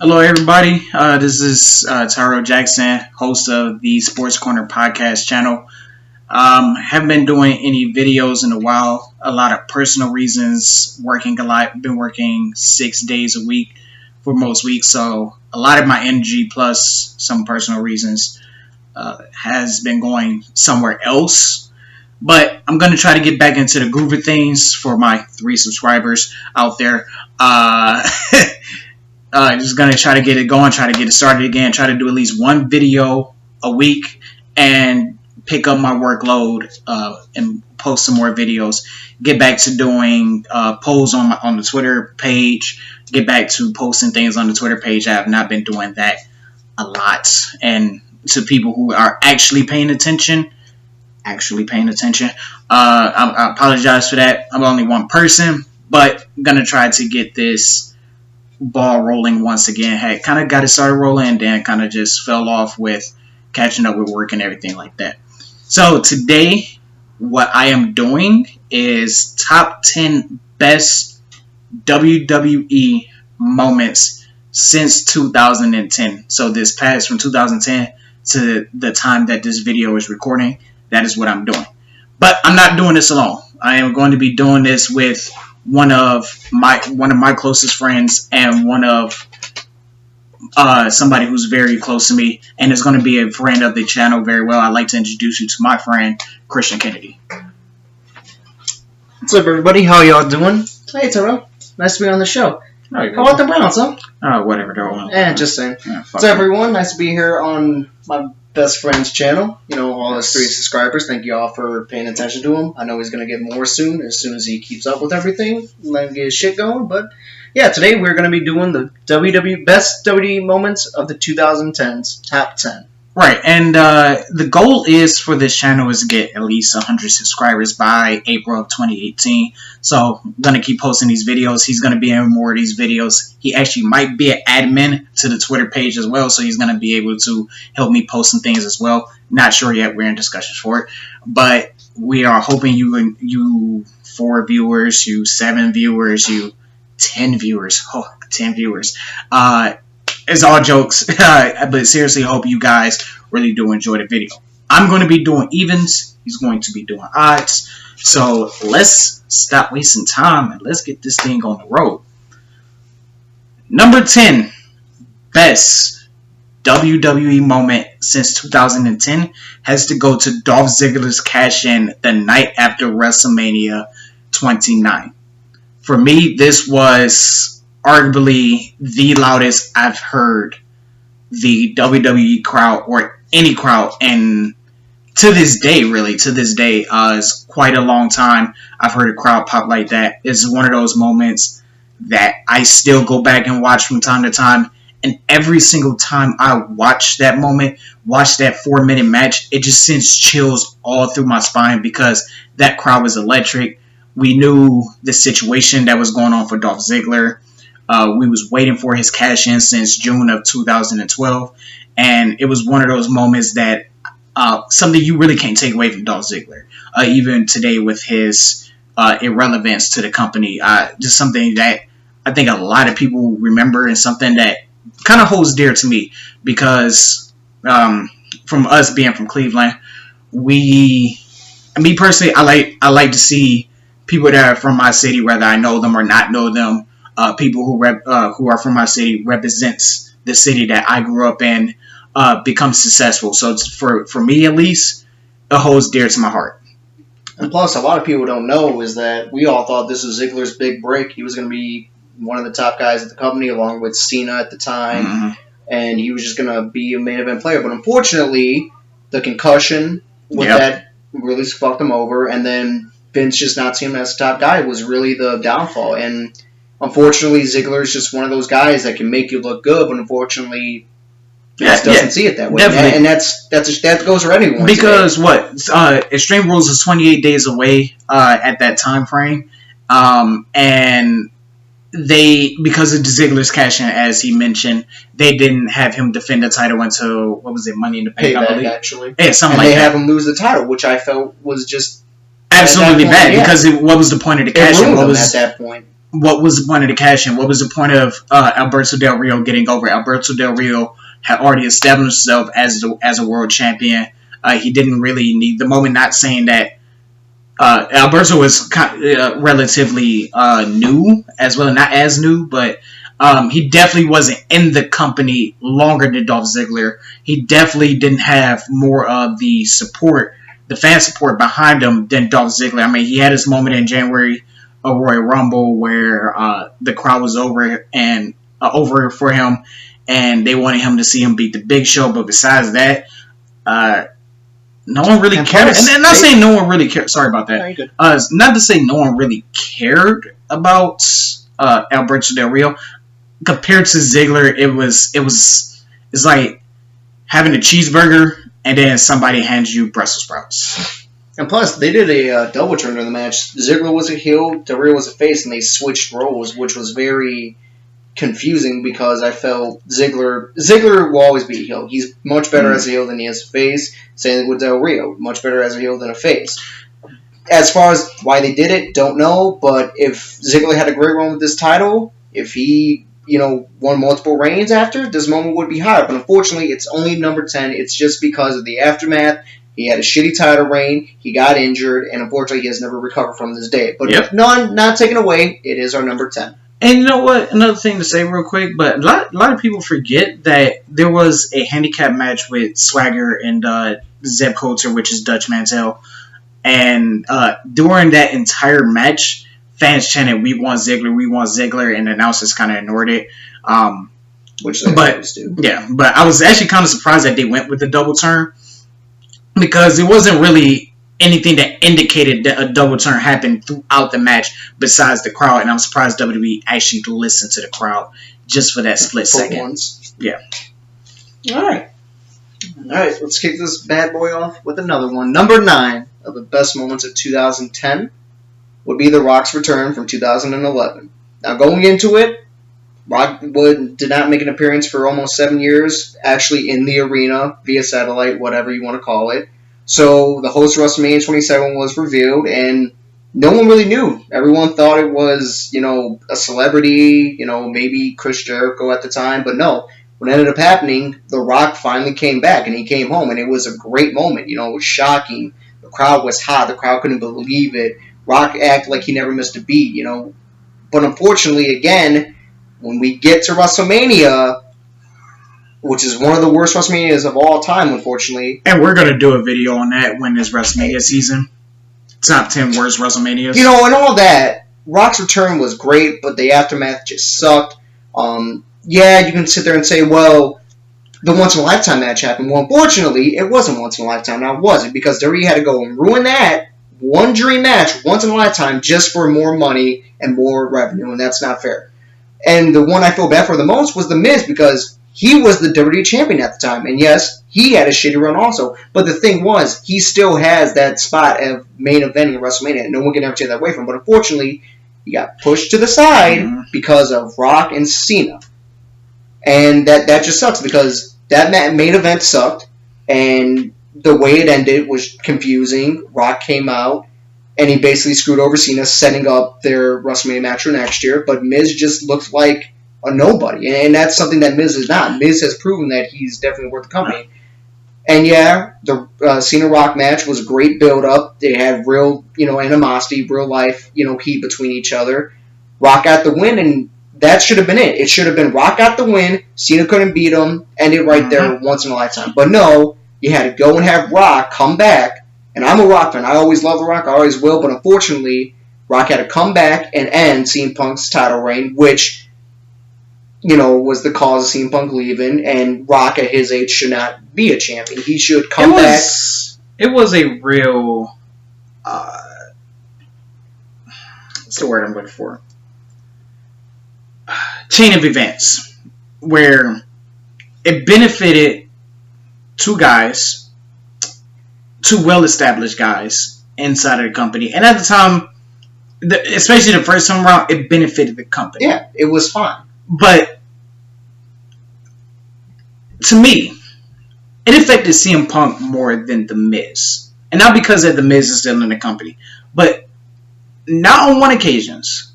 Hello, everybody. This is Tyrell Jackson, host of the Sports Corner podcast channel. Haven't been doing any videos in a while. A lot of personal reasons. Working a lot. Been working 6 days a week for most weeks, so a lot of my energy plus some personal reasons has been going somewhere else. But I'm gonna try to get back into the groove of things for my 3 subscribers out there. Just gonna try to get it going, try to get it started again, try to do at least one video a week, and pick up my workload and post some more videos. Get back to doing polls on the Twitter page. Get back to posting things on the Twitter page. I have not been doing that a lot, and to people who are actually paying attention. I apologize for that. I'm only one person, but I'm gonna try to get this ball rolling once again. Had kind of got it started rolling and then kind of just fell off with catching up with work and everything like that. So today, what I am doing is top 10 best WWE moments since 2010. So this past from 2010 to the time that this video is recording, that is what I'm doing. But I'm not doing this alone. I am going to be doing this with one of my closest friends and one of somebody who's very close to me, and is going to be a friend of the channel very well. I'd like to introduce you to my friend Christian Kennedy. What's up, everybody? How y'all doing? Hey, Terrell. Nice to be on the show. How about the Browns, huh? Whatever, though. Just saying. Yeah, What's up, everyone? Nice to be here on my best friend's channel. You know, all his 3 subscribers. Thank you all for paying attention to him. I know he's going to get more soon as he keeps up with everything. Let him get his shit going. But, yeah, today we're going to be doing the best WWE moments of the 2010s, top 10. Right, and the goal is for this channel is to get at least 100 subscribers by April of 2018. So I'm going to keep posting these videos. He's going to be in more of these videos. He actually might be an admin to the Twitter page as well, so he's going to be able to help me post some things as well. Not sure yet. We're in discussions for it. But we are hoping you 4 viewers, you 7 viewers, you 10 viewers. Oh, 10 viewers. It's all jokes, but seriously, hope you guys really do enjoy the video. I'm going to be doing evens. He's going to be doing odds. So let's stop wasting time and let's get this thing on the road. Number 10, best WWE moment since 2010 has to go to Dolph Ziggler's cash-in the night after WrestleMania 29. For me, this was arguably the loudest I've heard the WWE crowd or any crowd, and to this day, it's quite a long time I've heard a crowd pop like that. It's one of those moments that I still go back and watch from time to time, and every single time I watch that moment, watch that 4-minute match, it just sends chills all through my spine because that crowd was electric. We knew the situation that was going on for Dolph Ziggler. We was waiting for his cash-in since June of 2012, and it was one of those moments that something you really can't take away from Dolph Ziggler, even today with his irrelevance to the company. Just something that I think a lot of people remember, and something that kind of holds dear to me because from us being from Cleveland, me personally, I like to see people that are from my city, whether I know them or not know them. People who are from my city represents the city that I grew up in, become successful. So for me at least, it holds dear to my heart. And plus, a lot of people don't know is that we all thought this was Ziggler's big break. He was going to be one of the top guys at the company, along with Cena at the time, and he was just going to be a main event player. But unfortunately, the concussion with that really fucked him over, and then Vince just not seeing him as the top guy was really the downfall. And unfortunately, Ziggler is just one of those guys that can make you look good, but unfortunately, doesn't see it that way. Definitely. And that goes for anyone. Because Extreme Rules is 28 days away at that time frame, and because of Ziggler's cash-in, as he mentioned, they didn't have him defend the title until Money in the Bank, I believe. Actually, yeah, something and like that. They have him lose the title, which I felt was just absolutely bad. Because what was the point of the cash-in? At that point. what was the point of the cash in? What was the point of Alberto Del Rio getting over? Alberto Del Rio had already established himself as a world champion. He didn't really need the moment. Not saying that Alberto was relatively new as well, not as new, but he definitely wasn't in the company longer than Dolph Ziggler. He definitely didn't have more of the support, the fan support behind him than Dolph Ziggler. I mean, he had his moment in January of Royal Rumble where the crowd was over for him, and they wanted him to see him beat the Big Show. But besides that, no one really cared. And not saying no one really cared. Sorry about that. Not to say no one really cared about Alberto Del Rio. Compared to Ziggler, it's like having a cheeseburger and then somebody hands you Brussels sprouts. And plus, they did a double turn during the match. Ziggler was a heel, Del Rio was a face, and they switched roles, which was very confusing because I felt Ziggler will always be a heel. He's much better as a heel than he is a face. Same with Del Rio, much better as a heel than a face. As far as why they did it, don't know. But if Ziggler had a great run with this title, if he won multiple reigns after, this moment would be higher. But unfortunately, it's only number 10. It's just because of the aftermath. He had a shitty title reign. He got injured, and unfortunately, he has never recovered from this day. But not taken away. It is our number 10. And you know what? Another thing to say real quick, but a lot of people forget that there was a handicap match with Swagger and Zeb Coulter, which is Dutch Mantel. And during that entire match, fans chanted, "We want Ziggler," and the announcers kind of ignored it. Which they always do. Yeah, but I was actually kind of surprised that they went with the double turn because it wasn't really anything that indicated that a double turn happened throughout the match besides the crowd, and I'm surprised WWE actually listened to the crowd just for that split second. Once. Yeah. All right, let's kick this bad boy off with another one. Number 9 of the best moments of 2010 would be The Rock's return from 2011. Now, going into it, Rock did not make an appearance for almost 7 years, actually in the arena, via satellite, whatever you want to call it. So the host of WrestleMania 27 was revealed, and no one really knew. Everyone thought it was, a celebrity, maybe Chris Jericho at the time, but no. What ended up happening, The Rock finally came back, and he came home, and it was a great moment. It was shocking. The crowd was hot. The crowd couldn't believe it. Rock acted like he never missed a beat, But unfortunately, again, when we get to WrestleMania, which is one of the worst WrestleManias of all time, unfortunately. And we're going to do a video on that when it's WrestleMania season. Top 10 worst WrestleManias. And all that, Rock's return was great, but the aftermath just sucked. Yeah, you can sit there and say, well, the once-in-a-lifetime match happened. Well, unfortunately, it wasn't once-in-a-lifetime. Now, was it? Because WWE had to go and ruin that one dream match once in a lifetime just for more money and more revenue, and that's not fair. And the one I feel bad for the most was The Miz, because he was the WWE champion at the time. And yes, he had a shitty run also. But the thing was, he still has that spot of main eventing at WrestleMania, and no one can ever take that away from him. But unfortunately, he got pushed to the side because of Rock and Cena. And that just sucks, because that main event sucked, and the way it ended was confusing. Rock came out, and he basically screwed over Cena, setting up their WrestleMania match for next year. But Miz just looked like a nobody, and that's something that Miz is not. Miz has proven that he's definitely worth the company. And yeah, the Cena-Rock match was a great build-up. They had real, animosity, real life, heat between each other. Rock got the win, and that should have been it. It should have been Rock got the win, Cena couldn't beat him, ended right there once in a lifetime. But no, you had to go and have Rock come back. And I'm a Rock fan. I always love The Rock. I always will. But unfortunately, Rock had to come back and end CM Punk's title reign, which, was the cause of CM Punk leaving. And Rock, at his age, should not be a champion. He should come back. It was a real... what's the word I'm looking for? Chain of events. Where it benefited two well-established guys inside of the company. And at the time, especially the first time around, it benefited the company. Yeah, it was fine. But to me, it affected CM Punk more than The Miz. And not because that The Miz is still in the company. But not on one occasions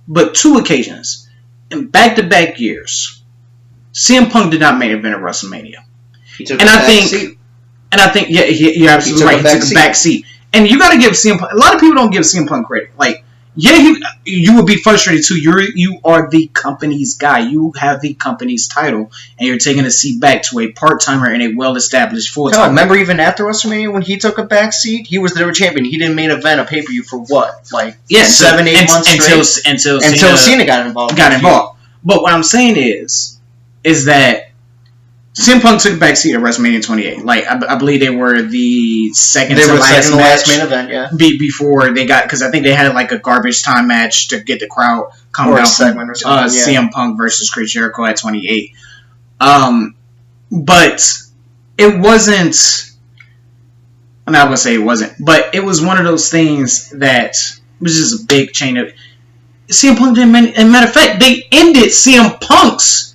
but 2 occasions in back-to-back years, CM Punk did not main event at WrestleMania. He took And a I back think, seat. and I think, yeah, you're absolutely right. He took a back seat. And you got to give CM Punk. A lot of people don't give CM Punk credit. Like, yeah, you would be frustrated too. You are the company's guy. You have the company's title, and you're taking a seat back to a part timer and a well-established full-timer. No, remember even after WrestleMania when he took a back seat, he was the champion. He didn't main event a pay-per-view for what, like 7-8 months straight until Cena got involved. But what I'm saying is that CM Punk took a back seat at WrestleMania 28. Like, I believe they were the second to last main event, yeah. Before they got, because I think they had like a garbage time match to get the crowd coming out from CM Punk versus Chris Jericho at 28. But it wasn't, I'm not going to say it wasn't, but it was one of those things that was just a big chain of, CM Punk didn't, and matter of fact, they ended CM Punk's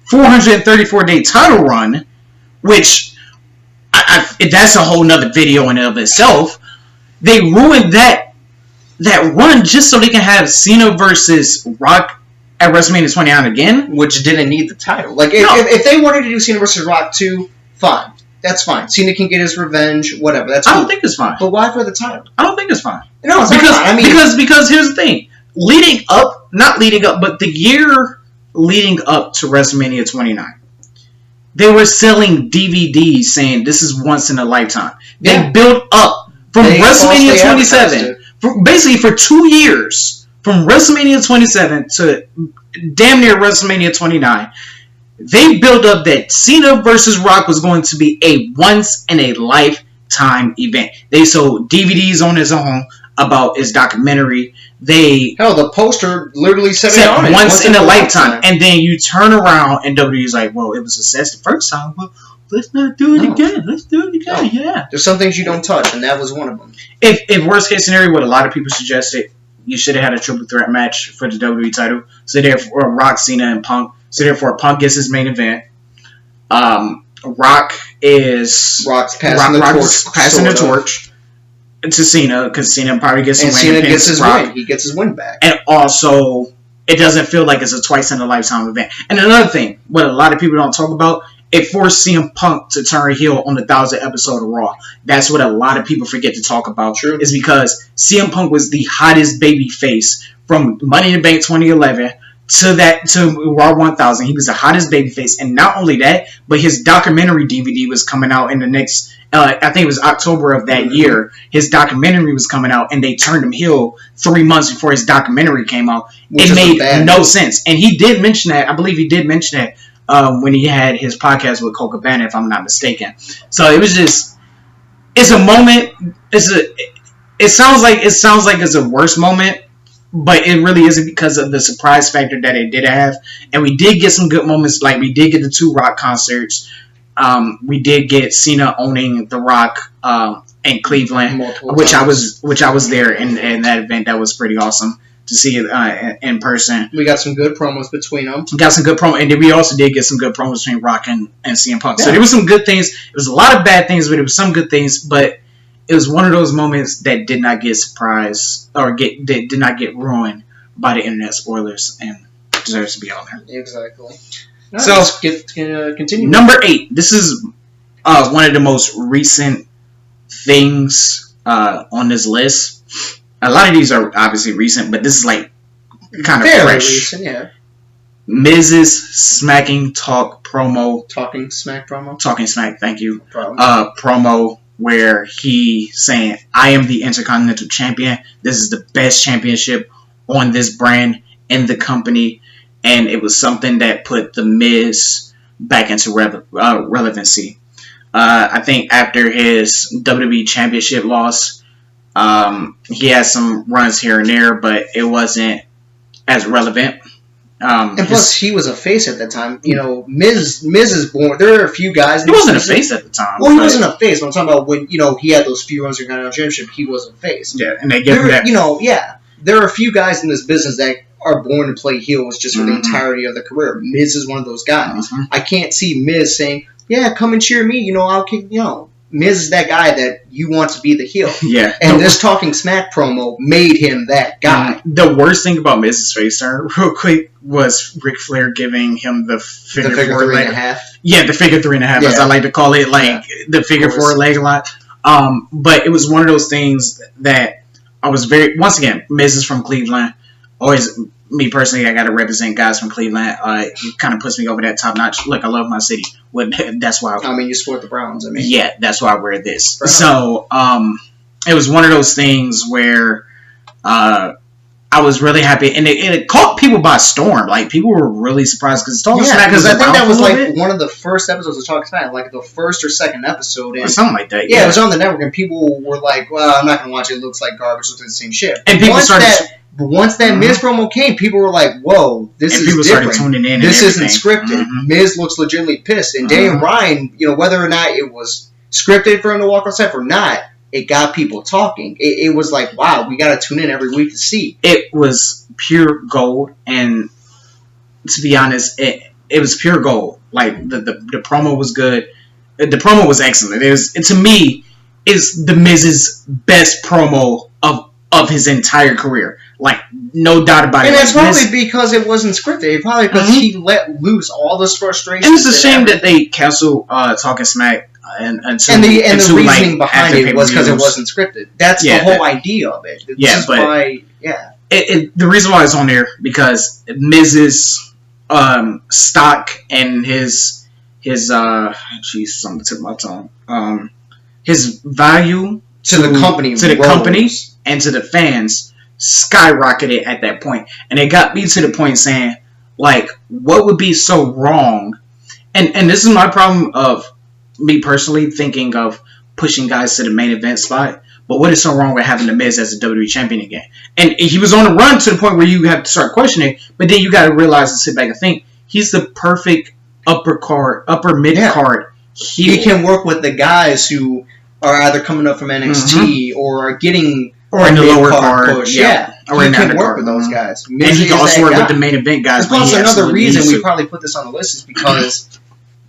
434-day title run, which that's a whole nother video in and of itself. They ruined that run just so they can have Cena versus Rock at WrestleMania 29 again, which didn't need the title. Like, if they wanted to do Cena versus Rock 2, fine. That's fine. Cena can get his revenge, whatever. That's cool. I don't think it's fine. But why for the title? I don't think it's fine. No, it's because, not fine. I mean, because here's the thing. Not leading up, but the year leading up to WrestleMania 29, they were selling DVDs saying this is once in a lifetime. They built up from WrestleMania 27, basically for 2 years, from WrestleMania 27 to damn near WrestleMania 29. They built up that Cena versus Rock was going to be a once in a lifetime event. They sold DVDs on his own about his documentary. The poster literally said it on it. Once in a lifetime. And then you turn around and WWE's like, well, it was a success the first time. Well, let's not do it again. Let's do it again. Yeah. There's some things you don't touch, and that was one of them. If worst case scenario, what a lot of people suggested, you should have had a triple threat match for the WWE title. So therefore, Rock, Cena, and Punk. So therefore, Punk gets his main event. Rock's passing the torch to Cena, because Cena probably gets some win. And Cena gets his win. He gets his win back. And also, it doesn't feel like it's a twice-in-a-lifetime event. And another thing, what a lot of people don't talk about, it forced CM Punk to turn heel on the 1,000th episode of Raw. That's what a lot of people forget to talk about. True. Is because CM Punk was the hottest baby face from Money in the Bank 2011 to Raw 1000. He was the hottest babyface, and not only that, but his documentary DVD was coming out in the next, I think it was October of that year. His documentary was coming out, and they turned him heel 3 months before his documentary came out. It made no sense, and he did mention that. I believe he did mention that when he had his podcast with Cole Cabana, if I'm not mistaken. So it was just, it's a moment. It sounds like it's a worse moment. But it really isn't, because of the surprise factor that it did have. And we did get some good moments. Like, we did get the 2 Rock concerts. We did get Cena owning the Rock in Cleveland, which I was there in that event. That was pretty awesome to see it in person. We got some good promos between them. And then we also did get some good promos between Rock and CM Punk. Yeah. So there was some good things. It was a lot of bad things, but there was some good things. But it was one of those moments that did not get surprised that did not get ruined by the internet spoilers and deserves to be on there. Exactly. Right, so let's continue. Number 8. This is one of the most recent things on this list. A lot of these are obviously recent, but this is like kind of fresh. Recent, yeah. Miz's smacking talk promo. Talking smack promo. Talking smack. Thank you. No promo. Where he saying, I am the Intercontinental Champion. This is the best championship on this brand in the company. And it was something that put The Miz back into relevancy. I think after his WWE Championship loss, he had some runs here and there, but it wasn't as relevant. And plus, he was a face at that time. You know, Miz is born. There are a few guys. He wasn't a face at the time. Well, he wasn't a face. But I'm talking about when he had those few runs in the Continental Championship. He was a face. Yeah, and they gave him that. There are a few guys in this business that are born to play heels just for the entirety of their career. Miz is one of those guys. I can't see Miz saying, "Yeah, come and cheer me. I'll kick." Miz is that guy that you want to be the heel. Yeah. And this Talking Smack promo made him that guy. The worst thing about Miz's face turn, real quick, was Ric Flair giving him the figure 4 leg. 3.5. Yeah, the figure 3.5, as I like to call it, the figure 4 leg lock. But it was one of those things that I was once again, Miz is from Cleveland. Always, me personally, I got to represent guys from Cleveland. It kind of puts me over that top notch. Look, I love my city. That's why. You support the Browns. Yeah, that's why I wear this. Browns. So, it was one of those things where I was really happy, and it caught people by storm. Like, people were really surprised because Talking Smack was I think that was like one of the first episodes of Talking Smack, like the first or second episode, or something like that. Yeah, it was on the network, and people were like, "Well, I'm not going to watch it. It looks like garbage. It looks like the same shit." And people once that Miz promo came, people were like, "Whoa, this is different. Started tuning in. This isn't scripted." Miz looks legitimately pissed, and Daniel Bryan, whether or not it was scripted for him to walk outside or not, it got people talking. It was like, wow, we got to tune in every week to see. It was pure gold, and to be honest, it was pure gold. Like, the promo was good. The promo was excellent. To me, is the Miz's best promo of his entire career. Like, no doubt about it. And that's probably because it wasn't scripted. Probably because he let loose all this frustration. And it's a shame that they canceled Talking Smack. And the reasoning behind it was because it wasn't scripted. That's the whole idea of it. The reason why it's on there because Miz's stock and his something took my tongue. His value to the company and to the fans skyrocketed at that point, and it got me to the point saying, like, what would be so wrong? And this is my problem of me personally thinking of pushing guys to the main event spot. But what is so wrong with having the Miz as a WWE champion again? And he was on the run to the point where you have to start questioning. But then you got to realize and sit back and think he's the perfect upper mid card. He can work with the guys who are either coming up from NXT or are getting in the lower card push. Yeah. Or he can work with those guys. Miz and he can also work with the main event guys. And plus, another reason we probably put this on the list is because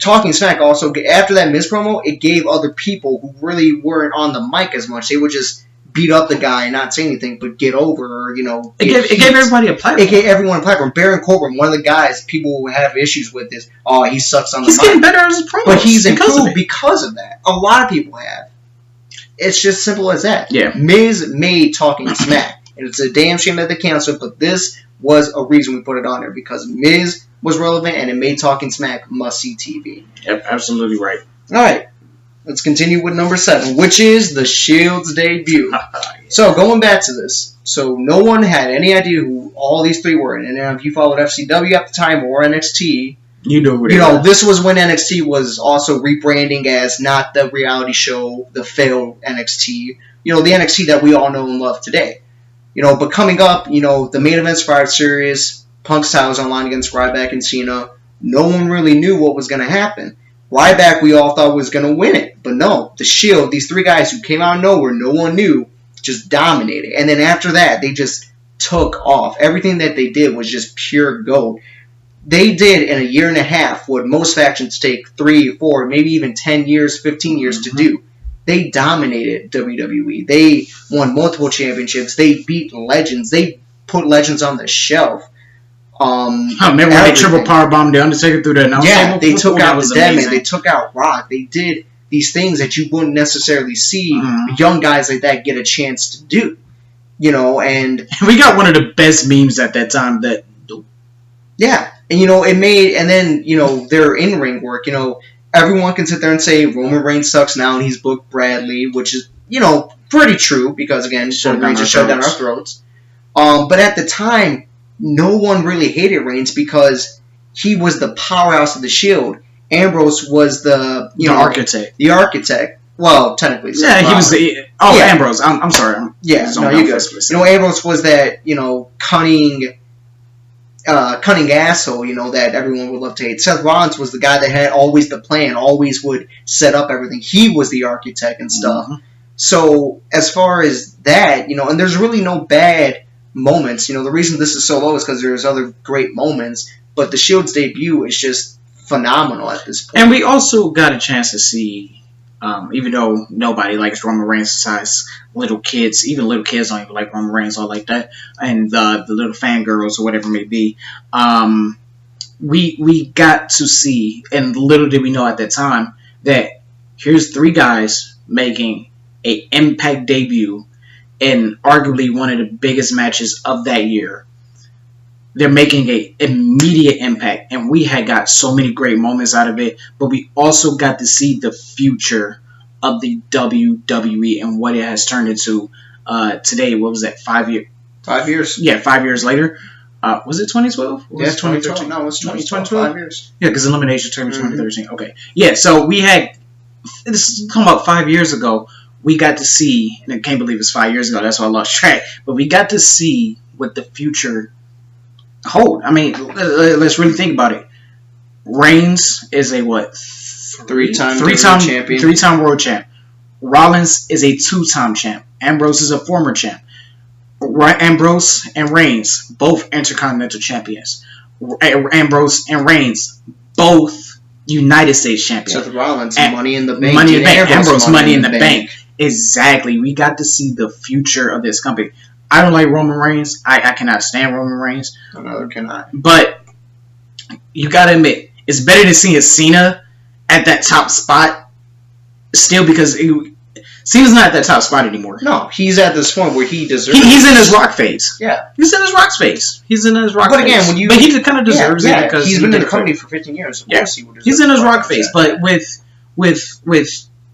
Talking Smack also, after that Miz promo, it gave other people who really weren't on the mic as much. They would just beat up the guy and not say anything, but get over, It gave everybody a platform. It gave everyone a platform. Baron Corbin, one of the guys people have issues with is, he sucks on the mic. He's getting better as a promo. But he's improved because of that. A lot of people have. It's just simple as that. Yeah. Miz made Talking Smack. And it's a damn shame that they canceled, but this was a reason we put it on there, because Miz was relevant and it made Talking Smack must-see TV. Yep, absolutely right. All right. Let's continue with number 7, which is the Shield's debut. So, going back to this. So, no one had any idea who all these three were. And if you followed FCW at the time or NXT, this was when NXT was also rebranding as not the reality show, the failed NXT. The NXT that we all know and love today. But coming up, the main event Survivor Series, Punk's title was online against Ryback and Cena. No one really knew what was going to happen. Ryback, we all thought was going to win it. But no, the Shield, these three guys who came out of nowhere, no one knew, just dominated. And then after that, they just took off. Everything that they did was just pure gold. They did in a year and a half what most factions take 3, 4, maybe even 10 years, 15 years to do. They dominated WWE. They won multiple championships. They beat legends. They put legends on the shelf. Remember when they triple powerbombed the Undertaker through the announce table? Yeah, they took out the Deadman. They took out Rock. They did these things that you wouldn't necessarily see young guys like that get a chance to do. And we got one of the best memes at that time. Yeah, and it made, and then their in-ring work. Everyone can sit there and say Roman Reigns sucks now and he's booked Bradley, which is pretty true because again, Roman Reigns just shoved down our throats. But at the time, no one really hated Reigns because he was the powerhouse of the Shield. Ambrose was the architect. The architect. Well, technically, so. Yeah, he was the. Ambrose. I'm sorry. You're good. Ambrose was that cunning asshole, that everyone would love to hate. Seth Rollins was the guy that had always the plan, always would set up everything. He was the architect and stuff. Mm-hmm. So as far as that, and there's really no bad moments. The reason this is so low is because there's other great moments, but the Shield's debut is just phenomenal at this point. And we also got a chance to see Even though nobody likes Roman Reigns besides little kids, even little kids don't even like Roman Reigns all like that, and the little fangirls or whatever it may be. We got to see, and little did we know at that time, that here's three guys making a Impact debut in arguably one of the biggest matches of that year. They're making a immediate impact, and we had got so many great moments out of it, but we also got to see the future of the WWE and what it has turned into today. What was that, 5 years? 5 years. Yeah, 5 years later. Was it 2012? Yeah, 2013. No, it was 2012. 5 years. Yeah, because Elimination Chamber 2013. Okay. Yeah, so we had, this is talking about 5 years ago, we got to see, and I can't believe it's 5 years ago, that's why I lost track, but we got to see what the future hold. I mean, let's really think about it. Reigns is a what? Three-time champion. Three-time world champ. Rollins is a two-time champ. Ambrose is a former champ. Ambrose and Reigns, both Intercontinental champions. Ambrose and Reigns, both United States champions. Seth Rollins, Money in the Bank. Money in the Bank. Ambrose, Money in the Bank. Exactly. We got to see the future of this company. I don't like Roman Reigns. I cannot stand Roman Reigns. Another cannot. But you got to admit, it's better than seeing Cena at that top spot still, because Cena's not at that top spot anymore. No, he's at this point where he deserves He's in his rock phase. Yeah. He's in his rock phase. But again, phase. But he kind of deserves it because he's been in the company for 15 years. Of course he would deserve he's in his rock phase. But with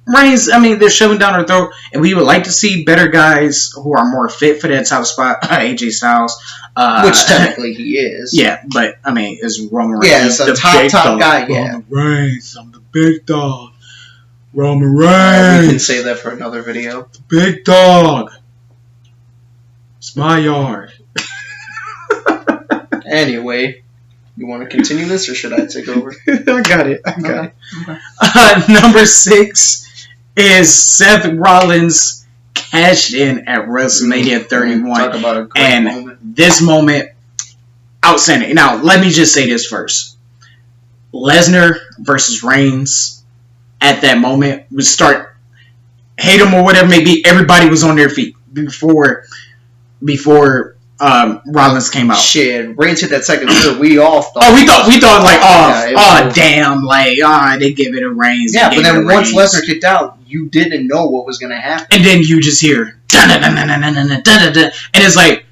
Reigns, I mean, they're shoving down our throat, and we would like to see better guys who are more fit for that top spot. AJ Styles. Which technically he is. Yeah, but, I mean, is Roman Reigns yeah, it's the top guy, yeah. Roman Reigns, I'm the big dog. Roman Reigns. We can save that for another video. The big dog. It's my yard. Anyway, you want to continue this, or should I take over? I got it. Okay. Number 6 is Seth Rollins cashed in at WrestleMania 31. Talk about a great moment. This moment, outstanding. Now, let me just say this first. Lesnar versus Reigns at that moment would start, hate him or whatever it may be, everybody was on their feet before Rollins came out. Shit, Reigns hit that second third. We all thought. We thought like, damn, like, they give it a Reigns. Yeah, but then once Lesnar kicked out, you didn't know what was gonna happen. And then you just hear, and it's like,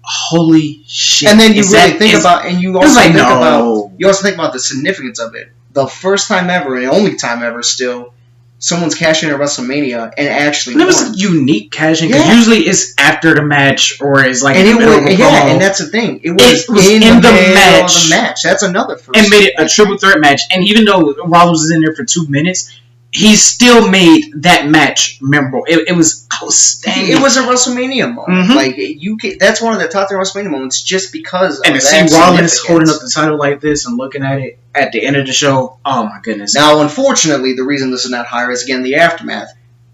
holy shit. And then you really think about, and you also think about the significance of it. The first time ever, and the only time ever still, someone's cashing in at WrestleMania and actually won. It was unique cashing, because usually it's after the match or it's like and and that's the thing. It was in the match. That's another first. And made it a triple threat match. And even though Rollins was in there for 2 minutes, he still made that match memorable. It was outstanding. It was a WrestleMania moment. Mm-hmm. Like that's one of the top 3 WrestleMania moments, just because. And to see Rollins holding up the title like this and looking at it at the end of the show, oh my goodness. Now, unfortunately, the reason this is not higher is again the aftermath.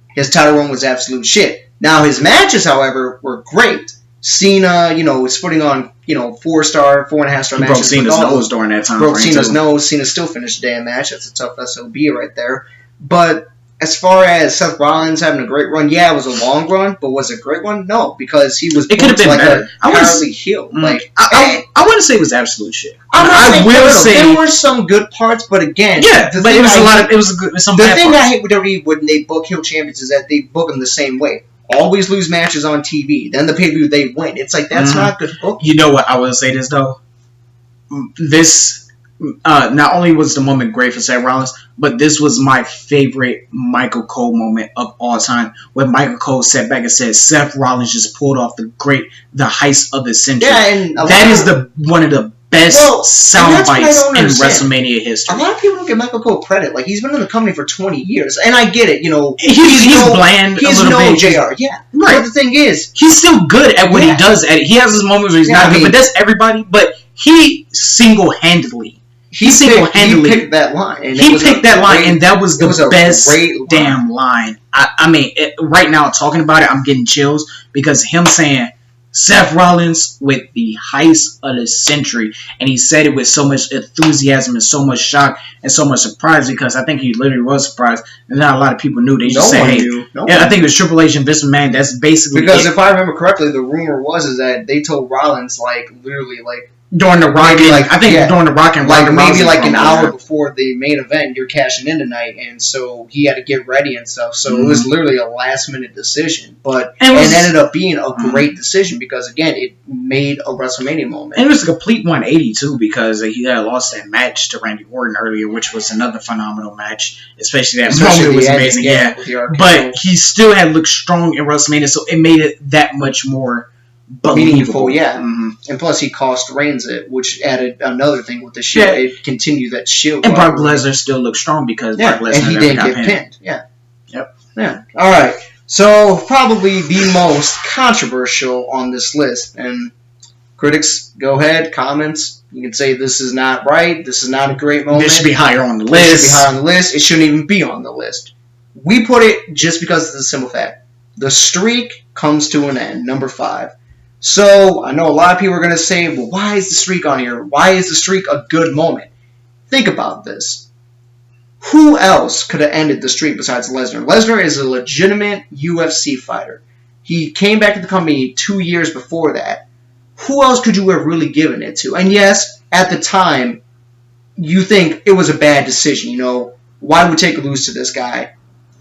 His title run was absolute shit. Now his matches, however, were great. Cena, was putting on 4-star, 4.5-star matches. Broke Cena's nose during that time. Broke Cena's nose. Cena still finished the damn match. That's a tough SOB right there. But as far as Seth Rollins having a great run, yeah, it was a long run, but was it a great one? No, because he was. It could have been better. I wouldn't say it was absolute shit. I will say there were some good parts, but again, but it was a lot of. It was some. The thing I hate with WWE when they book heel champions is that they book them the same way. Always lose matches on TV. Then the pay-per-view they win. It's like that's not good booking. You know what? I will say this though. This. Not only was the moment great for Seth Rollins, but this was my favorite Michael Cole moment of all time, when Michael Cole sat back and said, Seth Rollins just pulled off the heist of the century. Yeah, and that is one of the best sound bites in WrestleMania history. A lot of people don't give Michael Cole credit. Like, he's been in the company for 20 years, and I get it. He's bland. He's no JR. Yeah, right. But the thing is, he's still good at what he does. He has his moments where he's not good, but that's everybody. But he single-handedly. He picked that line. And and that was the best damn line. I mean, right now, talking about it, I'm getting chills, because him saying, Seth Rollins with the heist of the century, and he said it with so much enthusiasm and so much shock and so much surprise, because I think he literally was surprised, and not a lot of people knew. They just said, "Hey," I think it was Triple H and Vince McMahon. That's basically because if I remember correctly, the rumor was that they told Rollins literally during the Rock, during the Rock and maybe an hour before the main event, you're cashing in tonight, and so he had to get ready and stuff. So it was literally a last minute decision, but it ended up being a great decision because again, it made a WrestleMania moment. And it was a complete 180 too, because he had lost that match to Randy Orton earlier, which was another phenomenal match. Especially that moment was amazing. Yeah, but he still had looked strong in WrestleMania, so it made it that much more meaningful, yeah. And plus he cost Reigns it, which added another thing with the Shield. Yeah. It continued that Shield. And Brock Lesnar still looked strong because Brock Lesnar and he didn't get pinned. Yeah. Yep. Yeah. All right. So probably the most controversial on this list, and critics, go ahead, comments. You can say this is not right. This is not a great moment. This should be higher on the list. It should be higher on the list. It shouldn't even be on the list. We put it just because it's a simple fact. The streak comes to an end. Number 5. So, I know a lot of people are going to say, well, why is the streak on here? Why is the streak a good moment? Think about this. Who else could have ended the streak besides Lesnar? Lesnar is a legitimate UFC fighter. He came back to the company 2 years before that. Who else could you have really given it to? And yes, at the time, you think it was a bad decision. Why would Taker lose to this guy?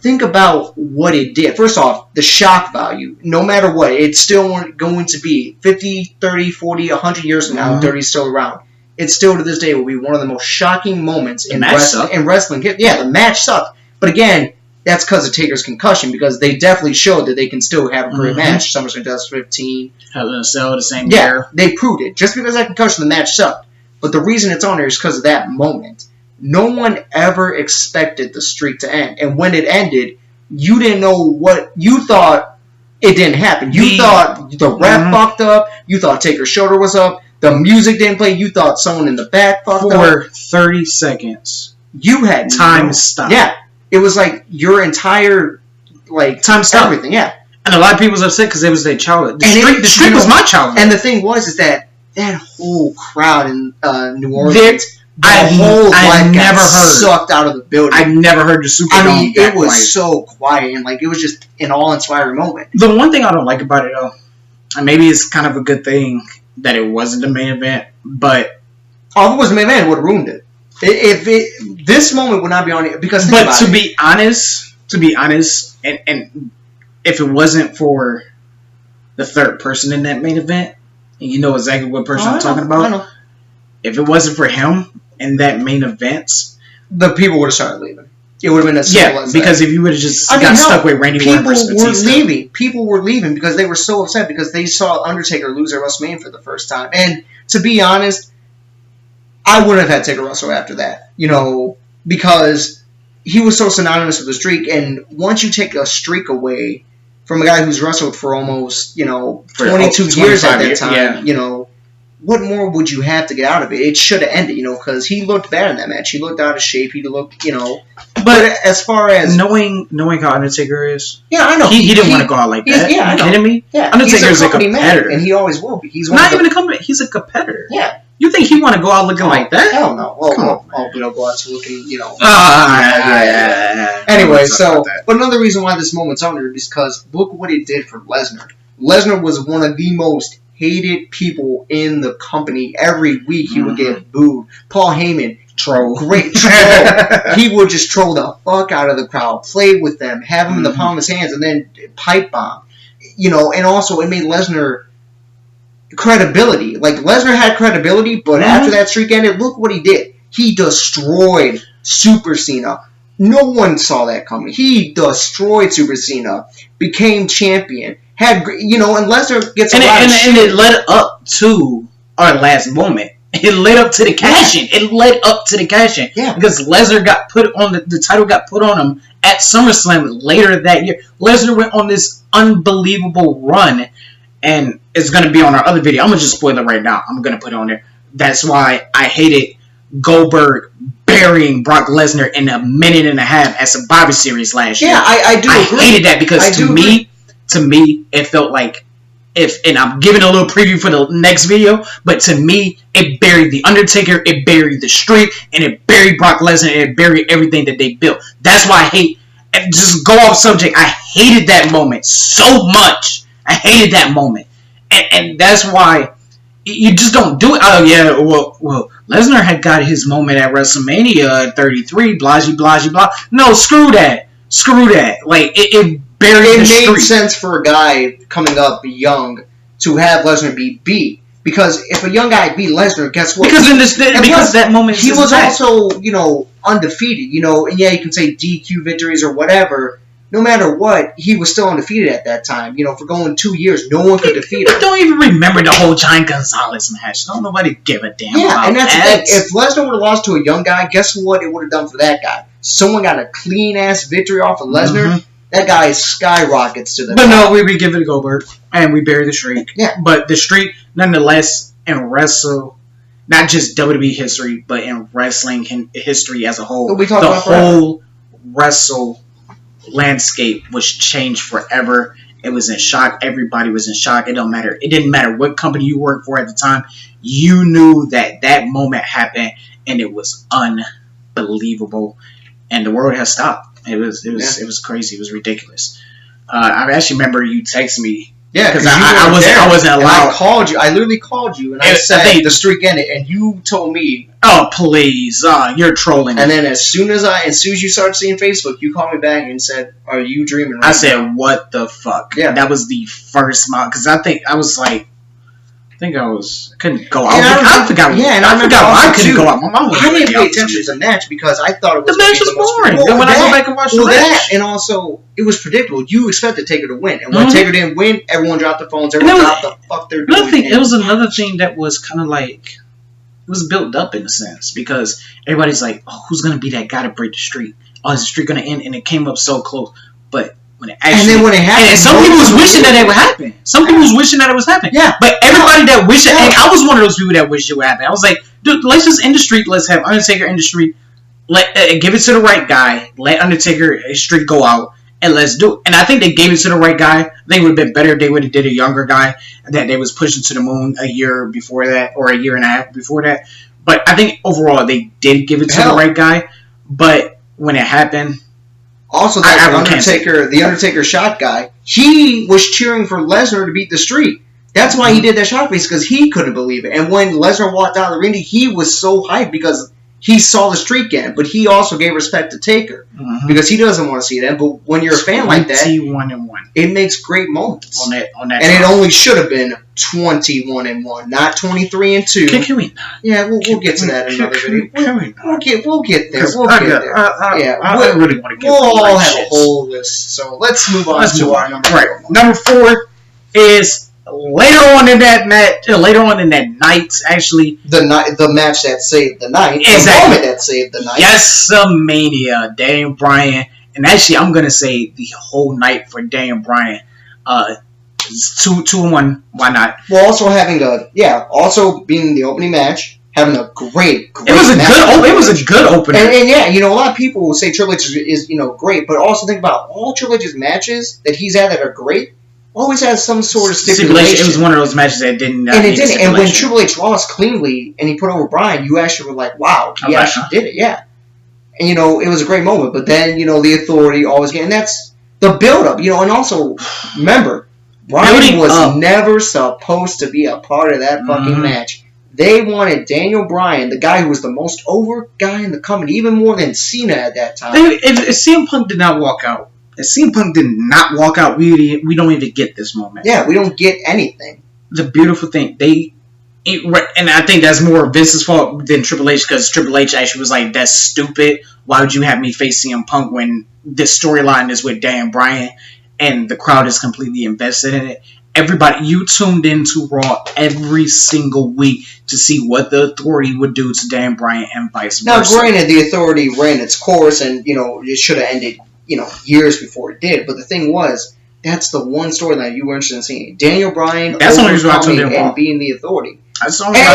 Think about what it did. First off, the shock value. No matter what, it's still going to be 50, 30, 40, 100 years from now, 30 is still around. It still to this day will be one of the most shocking moments in wrestling. Yeah, the match sucked. But again, that's because of Taker's concussion, because they definitely showed that they can still have a great match. SummerSlam 2015. Hell in a Cell the same year. Yeah, they proved it. Just because of that concussion, the match sucked. But the reason it's on there is because of that moment. No one ever expected the streak to end. And when it ended, you didn't know what... You thought it didn't happen. You thought the ref fucked up. You thought Taker's shoulder was up. The music didn't play. You thought someone in the back fucked up. For 30 seconds. You had time stopped. Yeah. It was like your entire... time stopped. Everything, yeah. And a lot of people was upset because it was their childhood. The streak was my childhood. And the thing was that whole crowd in New Orleans... I never heard sucked out of the building. I never heard the Superdome. It was so quiet and it was just an awe-inspiring moment. The one thing I don't like about it though, and maybe it's kind of a good thing that it wasn't the main event, but if it was the main event, it would have ruined it. This moment would not be on it because. But to be honest, and if it wasn't for the third person in that main event, and you know exactly what person I'm talking about. I know. If it wasn't for him in that main event, the people would have started leaving. It would have been as simple as because that. if you would have just got stuck with Randy Orton versus Batista. People were leaving because they were so upset because they saw Undertaker lose at WrestleMania for the first time. And to be honest, I wouldn't have had Taker wrestle after that. Because he was so synonymous with the streak. And once you take a streak away from a guy who's wrestled for almost, 22 years at that time, what more would you have to get out of it? It should have ended, because he looked bad in that match. He looked out of shape. He looked, But as far as knowing how Undertaker is, yeah, I know he didn't want to go out like that. Yeah, I know. Kidding me? Yeah, Undertaker is a competitor, and he always will be. He's not even a company. He's a competitor. Yeah. You think he want to go out looking like that? Hell no. Go out to looking, Yeah. Anyway, but another reason why this moment's on there is because look what it did for Lesnar. Lesnar was one of the most hated people in the company. Every week he would get booed. Paul Heyman, great troll. He would just troll the fuck out of the crowd, play with them, have them in the palm of his hands, and then pipe bomb. And also it made Lesnar credibility. Lesnar had credibility, but after that streak ended, look what he did. He destroyed Super Cena. No one saw that coming. He destroyed Super Cena, became champion. And Lesnar gets a lot of shit. And it led up to our last moment. It led up to the cash-in. Yeah. Because Lesnar got put on the title got put on him at SummerSlam later that year. Lesnar went on this unbelievable run, and it's going to be on our other video. I'm going to just spoil it right now. I'm going to put it on there. That's why I hated Goldberg burying Brock Lesnar in a minute and a half at Survivor Series last year. Yeah, I do agree. I hated that because to me, it felt like and I'm giving a little preview for the next video, but to me, it buried The Undertaker, it buried the streak, and it buried Brock Lesnar, and it buried everything that they built. That's why I hate, and just go off subject, I hated that moment so much. I hated that moment. And that's why you just don't do it. Oh, yeah, well, Lesnar had got his moment at WrestleMania 33, blah, blah, blah. No, screw that. Like, it buried the streak. It made sense for a guy coming up young to have Lesnar beat. Because if a young guy beat Lesnar, guess what? Because that moment he was also, undefeated, and yeah, you can say DQ victories or whatever. No matter what, he was still undefeated at that time. For going 2 years, no one could defeat him. I don't even remember the whole Giant Gonzalez match. Don't nobody give a damn about and that's that. the thing. If Lesnar would have lost to a young guy, guess what it would have done for that guy? Someone got a clean-ass victory off of Lesnar. Mm-hmm. That guy skyrockets to the top. No, we give it to Goldberg, and we bury the streak. Yeah. But the streak, nonetheless, in not just WWE history, but in wrestling history as a whole, the whole wrestle landscape was changed forever. It was in shock. Everybody was in shock. It didn't matter what company you worked for at the time. You knew that moment happened, and it was unbelievable. And the world has stopped. It was crazy. It was ridiculous. I actually remember you texting me. Yeah, because I wasn't allowed. I called you. I literally called you, and I said the streak ended, and you told me, "Oh, please, you're trolling." And then as soon as you started seeing Facebook, you called me back and said, "Are you dreaming?" Right I said, "What the fuck?" Yeah, that was the first month because I couldn't go out. I forgot. Yeah, and I forgot why I couldn't go out. My mom was I didn't pay attention to the match because I thought it was the match was boring. Then when I go back and watch the match, and also it was predictable. You expected Taker to win, and when Taker didn't win, everyone dropped their phones. Everyone dropped the fuck they're doing. It was another thing that was kind of like it was built up in a sense because everybody's like, "Oh, who's gonna be that guy to break the streak? Oh, is the streak gonna end?" And it came up so close, but. When it happened, and some people was wishing that it would happen. Some people was wishing that it was happening. Yeah, but everybody that wished it, and I was one of those people that wished it would happen. I was like, dude, let's just end the streak. Let's have Undertaker in the streak. Give it to the right guy. Let Undertaker streak go out, and let's do it. And I think they gave it to the right guy. I think it would have been better if they would have did a younger guy that they was pushing to the moon a year before that, or a year and a half before that. But I think overall they did give it to the right guy. But when it happened. Also, the Undertaker shot guy, he was cheering for Lesnar to beat the streak. That's why he did that shot face, because he couldn't believe it. And when Lesnar walked out of the ring, he was so hyped because he saw the streak end. But he also gave respect to Taker because he doesn't want to see it end. But when you're a fan like that, 21-1. It makes great moments. On that and it only should have been 21-1, not 23-2. Can we? Yeah, we'll get to that in another video. We'll get there. We'll get there. I really want to get. We'll all have a whole list. So let's move on to our number 4. Number 4 is later on in that match. Later on in that night, actually, the match that saved the night. Exactly. The moment that saved the night. WrestleMania. Daniel Bryan, and actually, I'm gonna say the whole night for Daniel Bryan. 2-1. Why not? Well, also also being the opening match, having a great. It was a good opener. And yeah, a lot of people will say Triple H is great, but also think about all Triple H's matches that he's had that are great. Always has some sort of stipulation. It was one of those matches that didn't. And it didn't. And when Triple H lost cleanly and he put over Bryan, you actually were like, "Wow, he actually did it." Yeah. And it was a great moment. But then the Authority always get, and that's the build up. And also remember. Bryan was never supposed to be a part of that fucking match. They wanted Daniel Bryan, the guy who was the most over guy in the company, even more than Cena at that time. If CM Punk did not walk out, we don't even get this moment. Yeah, we don't get anything. The beautiful thing, and I think that's more Vince's fault than Triple H, because Triple H actually was like, "That's stupid. Why would you have me face CM Punk when this storyline is with Daniel Bryan?" And the crowd is completely invested in it. Everybody, you tuned into Raw every single week to see what the Authority would do to Dan Bryan and vice versa. Now, granted, the Authority ran its course, and it should have ended years before it did. But the thing was, that's the one storyline you were interested in seeing. Daniel Bryan overcoming and being the Authority. And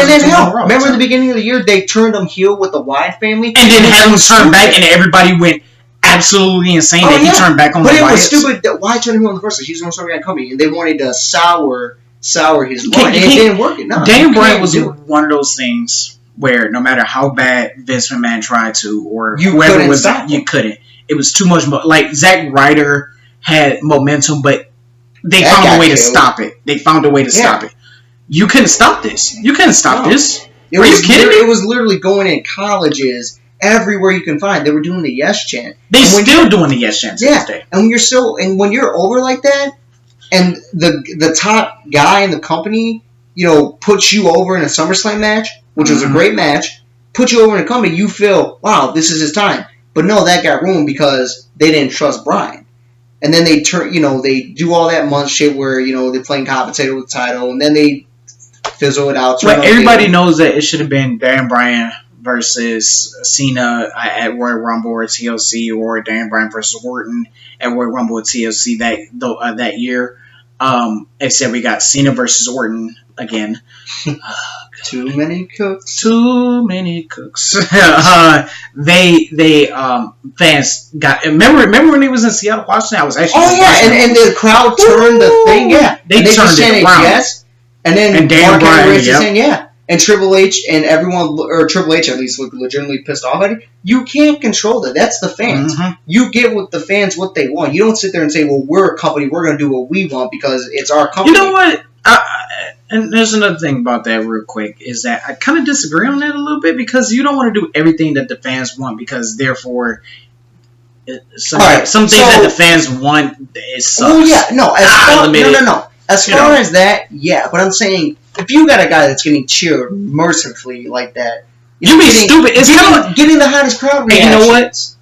then remember in the beginning of the year they turned him heel with the Wyatt family, and then had him turn back, and everybody went absolutely insane that he turned back on the Wyatts. But it was stupid that why turn him on the first place? He's no storyline company, and they wanted to sour sour his run. It didn't work. No, Daniel Bryan was one of those things where no matter how bad Vince McMahon tried to, or whoever was, you couldn't. It was too much. Like Zack Ryder had momentum, but they found a way to stop it. They found a way to stop it. You couldn't stop this. You couldn't stop this. Are you kidding me? It was literally going in colleges. Everywhere you can find, they were doing the yes chant. They still doing the yes chant to this day. And when you're over like that, and the top guy in the company, puts you over in a SummerSlam match, which was a great match, put you over in a company, you feel, wow, this is his time. But no, that got ruined because they didn't trust Bryan. And then they they do all that month shit where they're playing commentator with the title, and then they fizzle it out. But everybody knows that it should have been Daniel Bryan versus Cena at Royal Rumble or TLC, or Daniel Bryan versus Orton at Royal Rumble or TLC that year. Except we got Cena versus Orton again. Too many cooks. They fans got. Remember when he was in Seattle, Washington? I was actually. Oh yeah, and the crowd turned the thing. Yeah, they turned it around. Yes, and then Daniel Bryan is saying yeah. And Triple H and everyone, or Triple H at least, looked legitimately pissed off at it. You can't control that. That's the fans. Mm-hmm. You get with the fans what they want. You don't sit there and say, well, we're a company, we're going to do what we want because it's our company. You know what? And there's another thing about that real quick, is that I kind of disagree on that a little bit, because you don't want to do everything that the fans want, because therefore some things that the fans want, it sucks. Oh, yeah. No. No. As far as that, yeah. But I'm saying, if you got a guy that's getting cheered mercifully like that, you be stupid. It's kind of getting the hottest crowd reactions. And you know what?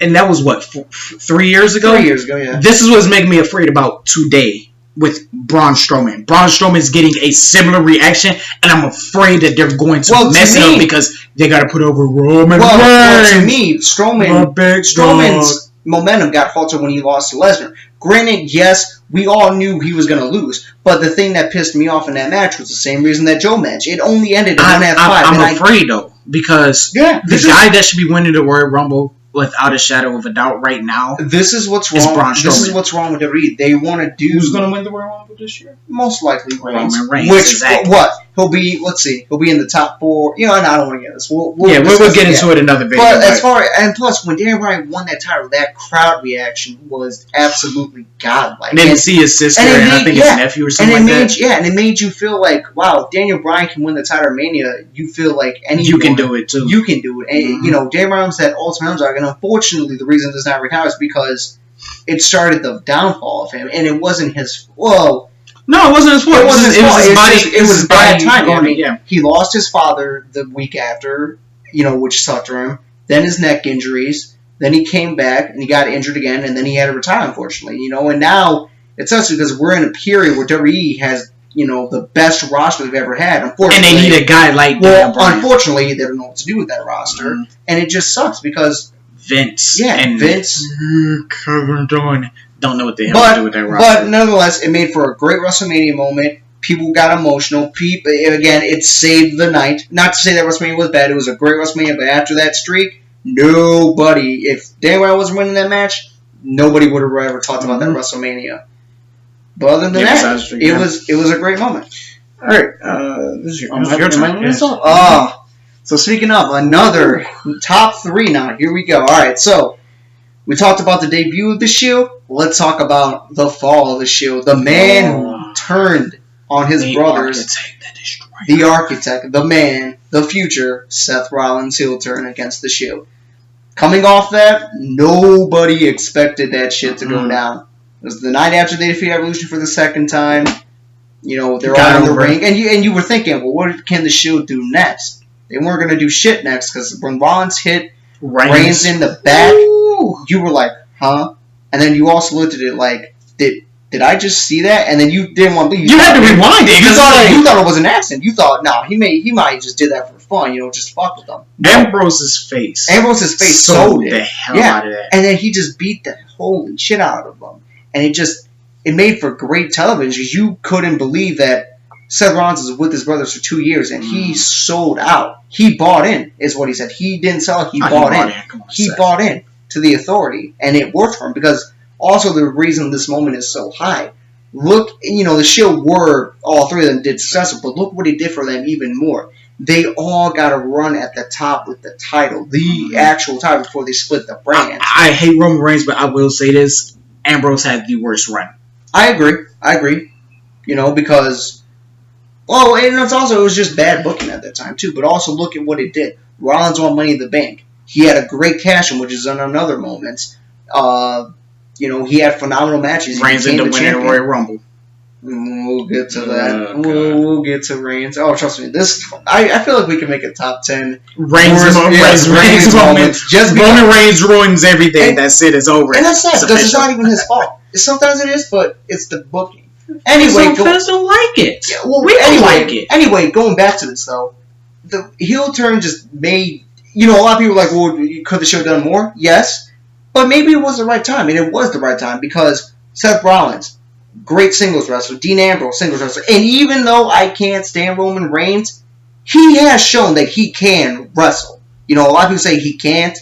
And that was what, 3 years ago? 3 years ago, yeah. This is what's making me afraid about today with Braun Strowman. Braun Strowman is getting a similar reaction, and I'm afraid that they're going to mess it up because they got to put over Roman Reigns. Well, to me, Strowman's momentum got halted when he lost to Lesnar. Granted, yes, we all knew he was going to lose, but the thing that pissed me off in that match was the same reason that Joe match. It only ended in 1.5. I'm afraid, though, because the guy that should be winning the Royal Rumble without a shadow of a doubt right now. This is what's wrong. This is what's wrong with WWE. They want to do. Who's going to win the Royal Rumble this year? Most likely Roman Reigns. Which what he'll be? Let's see. He'll be in the top 4. I don't want to get this. We'll get into it another video. But as far and plus, when Daniel Bryan won that title, that crowd reaction was absolutely godlike. And then see his sister and I think his nephew or something like that. Yeah, and it made you feel like, wow, if Daniel Bryan can win the title at Mania, you feel like you can do it too. You can do it. And Daniel Bryan's that ultimate underdog, and unfortunately, the reason this not retired is because it started the downfall of him, and it wasn't his. Well. No, it wasn't his fault. It was bad timing. He lost his father the week after, which sucked for him. Then his neck injuries. Then he came back and he got injured again, and then he had to retire, unfortunately. And now it sucks because we're in a period where WWE has, the best roster they've ever had. Unfortunately, and they need a guy like Daniel Bryan. Unfortunately, they don't know what to do with that roster, and it just sucks because Vince. Kevin Dunn don't know what the hell to do with that roster. But nonetheless, it made for a great WrestleMania moment. People got emotional. Again, it saved the night. Not to say that WrestleMania was bad. It was a great WrestleMania, but after that streak, nobody, if Daniel Bryan wasn't winning that match, nobody would have ever talked about that WrestleMania. But other than that, it was a great moment. All right, this is your turn. Yes. So speaking of another top 3 now, here we go. All right, so we talked about the debut of the Shield. Let's talk about the fall of the Shield. The man who turned on his brothers. The architect, the man, the future, Seth Rollins heel turn against the Shield. Coming off that, nobody expected that shit to go down. It was the night after they defeated Evolution for the second time. They're all in the ring. And you were thinking, well, what can the Shield do next? They weren't going to do shit next because when Rollins hit Reigns in the back, you were like, huh? And then you also looked at it like, did I just see that? And then you didn't want to believe. You had to rewind it. You thought it was an accident. You thought, no, he might just did that for fun, just fuck with them. Ambrose's face sold the hell out of that. And then he just beat the holy shit out of them. And it made for great television because you couldn't believe that Seth Rollins was with his brothers for 2 years and he sold out. He bought in, is what he said. He didn't sell it, he bought in. He bought in to the authority, and it worked for him because also the reason this moment is so high, Look, the Shield were, all three of them did successful, but look what it did for them even more. They all got a run at the top with the title, the actual title, before they split the brands. I hate Roman Reigns, but I will say this: Ambrose had the worst run. I agree. Because, well, and it was just bad booking at that time too. But also look at what it did. Rollins won Money in the Bank. He had a great cash in, which is in another moment. He had phenomenal matches. Reigns ended up winning the Royal Rumble. We'll get to that. We'll get to Reigns. Oh, trust me. I feel like we can make a top 10 Reigns moments. Just Roman Reigns ruins everything. That's it. It's over. And that's sad because it's not even his fault. Sometimes it is, but it's the booking. Anyway, some fans don't like it. Yeah, well, we don't like it. Anyway, going back to this though, the heel turn just made a lot of people were like, well, could the show have done more? Yes, but maybe it was the right time, and it was the right time because Seth Rollins, great singles wrestler, Dean Ambrose, singles wrestler, and even though I can't stand Roman Reigns, he has shown that he can wrestle. A lot of people say he can't.